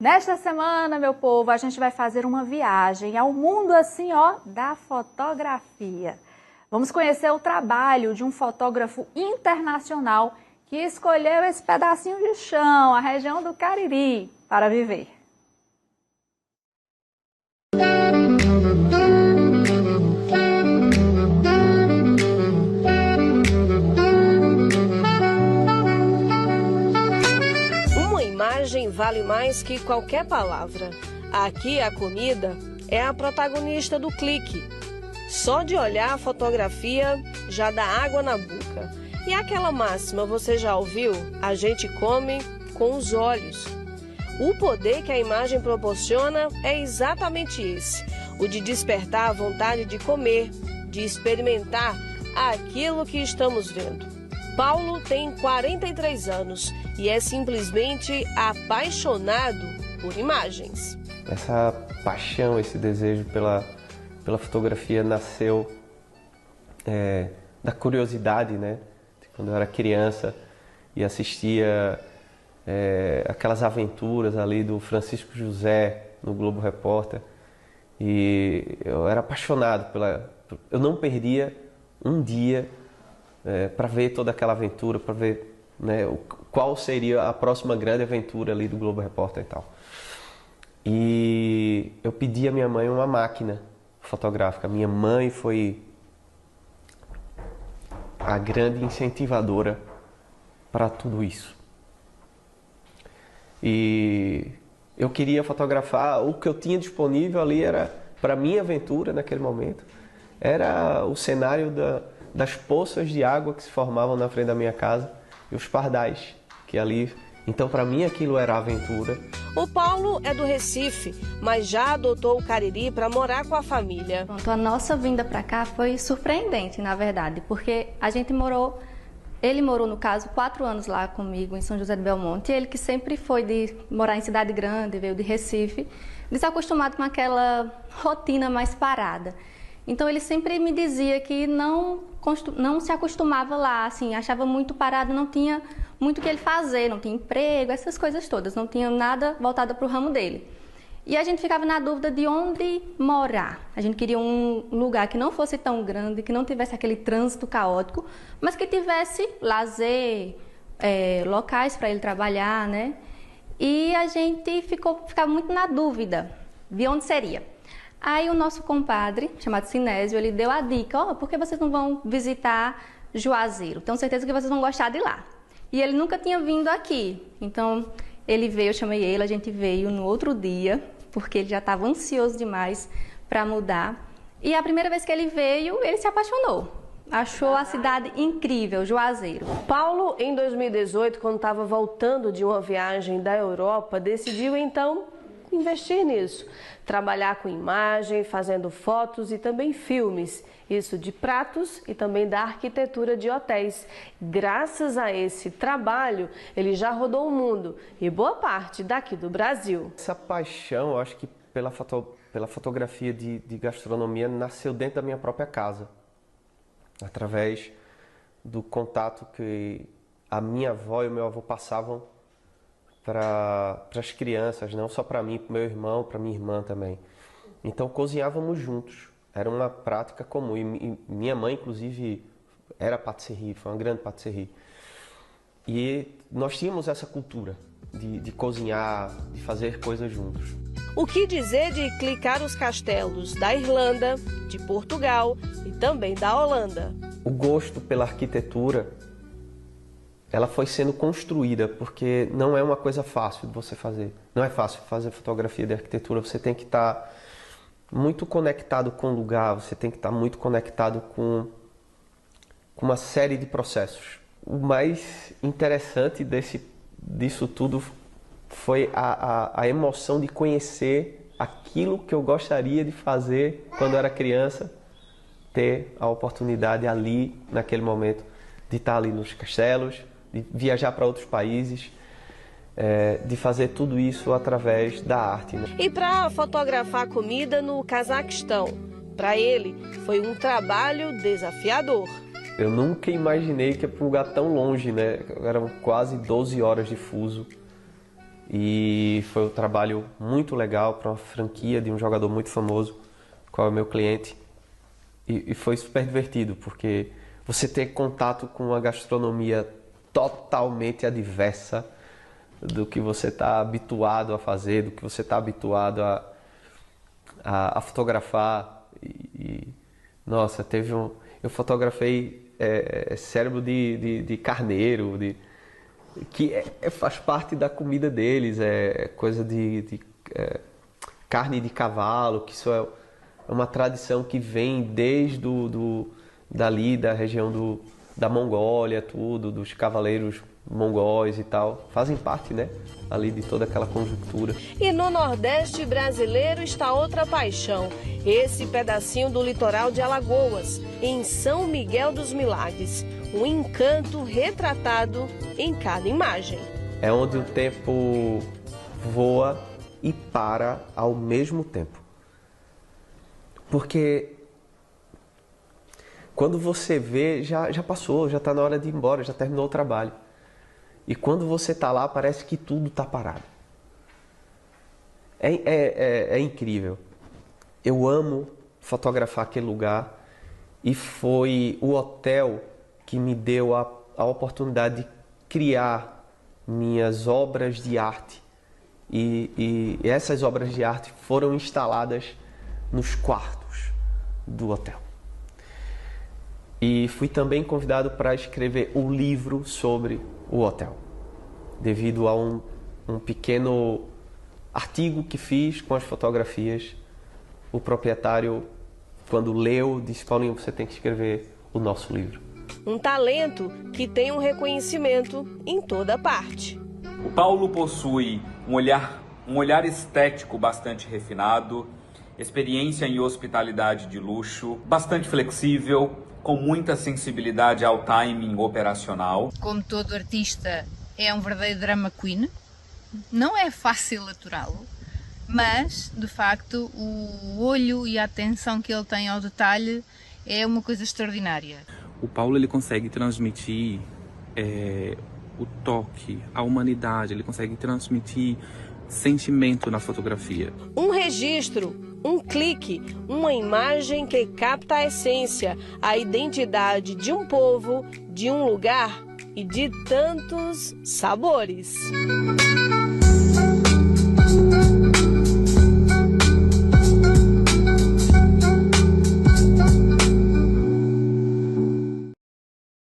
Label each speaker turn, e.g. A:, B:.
A: Nesta semana, meu povo, a gente vai fazer uma viagem ao mundo assim, ó, da fotografia. Vamos conhecer o trabalho de um fotógrafo internacional que escolheu esse pedacinho de chão, a região do Cariri, para viver.
B: Vale mais que qualquer palavra. Aqui a comida é a protagonista do clique. Só de olhar a fotografia já dá água na boca. E aquela máxima, você já ouviu? A gente come com os olhos. O poder que a imagem proporciona é exatamente esse: o de despertar a vontade de comer, de experimentar aquilo que estamos vendo. Paulo tem 43 anos e é simplesmente apaixonado por imagens.
C: Essa paixão, esse desejo pela fotografia nasceu da curiosidade, né? Quando eu era criança e assistia aquelas aventuras ali do Francisco José no Globo Repórter. E eu era apaixonado eu não perdia um dia para ver toda aquela aventura, para ver, né, qual seria a próxima grande aventura ali do Globo Repórter e tal. E eu pedi à minha mãe uma máquina fotográfica. Minha mãe foi a grande incentivadora para tudo isso. E eu queria fotografar, o que eu tinha disponível ali era, para minha aventura naquele momento, era o cenário das poças de água que se formavam na frente da minha casa e os pardais que ali. Então, para mim, aquilo era aventura.
B: O Paulo é do Recife, mas já adotou o Cariri para morar com a família.
D: Pronto, a nossa vinda para cá foi surpreendente, na verdade, porque ele morou, no caso, 4 anos lá comigo em São José do Belmonte. Ele que sempre foi de morar em cidade grande, veio de Recife, desacostumado com aquela rotina mais parada. Então ele sempre me dizia que não se acostumava lá, assim, achava muito parado, não tinha muito o que ele fazer, não tinha emprego, essas coisas todas, não tinha nada voltado para o ramo dele. E a gente ficava na dúvida de onde morar. A gente queria um lugar que não fosse tão grande, que não tivesse aquele trânsito caótico, mas que tivesse lazer, locais para ele trabalhar, né? E a gente ficava muito na dúvida de onde seria. Aí o nosso compadre, chamado Sinésio, ele deu a dica: por que vocês não vão visitar Juazeiro? Tenho certeza que vocês vão gostar de lá. E ele nunca tinha vindo aqui. Então ele veio, eu chamei ele, a gente veio no outro dia, porque ele já estava ansioso demais para mudar. E a primeira vez que ele veio, ele se apaixonou. Achou a cidade incrível, Juazeiro.
B: Paulo, em 2018, quando estava voltando de uma viagem da Europa, decidiu então investir nisso, trabalhar com imagem, fazendo fotos e também filmes, isso de pratos e também da arquitetura de hotéis. Graças a esse trabalho, ele já rodou o mundo e boa parte daqui do Brasil.
C: Essa paixão, eu acho que pela fotografia de gastronomia nasceu dentro da minha própria casa, através do contato que a minha avó e o meu avô passavam para as crianças, não só para mim, para o meu irmão, para minha irmã também. Então cozinhávamos juntos, era uma prática comum. E minha mãe, inclusive, era patisserie, foi uma grande patisserie. E nós tínhamos essa cultura de cozinhar, de fazer coisas juntos.
B: O que dizer de clicar os castelos da Irlanda, de Portugal e também da Holanda?
C: O gosto pela arquitetura, ela foi sendo construída, porque não é uma coisa fácil de você fazer. Não é fácil fazer fotografia de arquitetura, você tem que estar muito conectado com o lugar, você tem que estar muito conectado com uma série de processos. O mais interessante disso tudo foi a emoção de conhecer aquilo que eu gostaria de fazer quando eu era criança, ter a oportunidade ali, naquele momento, de estar ali nos castelos, de viajar para outros países, de fazer tudo isso através da arte, né?
B: E para fotografar comida no Cazaquistão, para ele foi um trabalho desafiador.
C: Eu nunca imaginei que ia para um lugar tão longe, né? Eram quase 12 horas de fuso. E foi um trabalho muito legal para uma franquia de um jogador muito famoso, qual é o meu cliente. E foi super divertido, porque você ter contato com uma gastronomia totalmente adversa do que você está habituado a fazer, do que você está habituado a fotografar. Nossa, eu fotografei cérebro de carneiro, que faz parte da comida deles, coisa de carne de cavalo, que isso é uma tradição que vem desde dali da região da Mongólia, tudo, dos cavaleiros mongóis e tal, fazem parte, né, ali de toda aquela conjuntura.
B: E no Nordeste brasileiro está outra paixão, esse pedacinho do litoral de Alagoas, em São Miguel dos Milagres, um encanto retratado em cada imagem.
C: É onde o tempo voa e para ao mesmo tempo. Porque quando você vê, já passou, já está na hora de ir embora, já terminou o trabalho. E quando você está lá, parece que tudo está parado. É incrível. Eu amo fotografar aquele lugar e foi o hotel que me deu a oportunidade de criar minhas obras de arte. E essas obras de arte foram instaladas nos quartos do hotel. E fui também convidado para escrever um livro sobre o hotel, devido a um pequeno artigo que fiz com as fotografias. O proprietário, quando leu, disse: Paulinho, você tem que escrever o nosso livro.
B: Um talento que tem um reconhecimento em toda parte.
E: O Paulo possui um olhar estético bastante refinado, experiência em hospitalidade de luxo, bastante flexível, com muita sensibilidade ao timing operacional.
F: Como todo artista, é um verdadeiro drama queen. Não é fácil aturá-lo, mas, de facto, o olho e a atenção que ele tem ao detalhe é uma coisa extraordinária.
G: O Paulo, ele consegue transmitir o toque, a humanidade, ele consegue transmitir sentimento na fotografia.
B: Um registro, um clique, uma imagem que capta a essência, a identidade de um povo, de um lugar e de tantos sabores.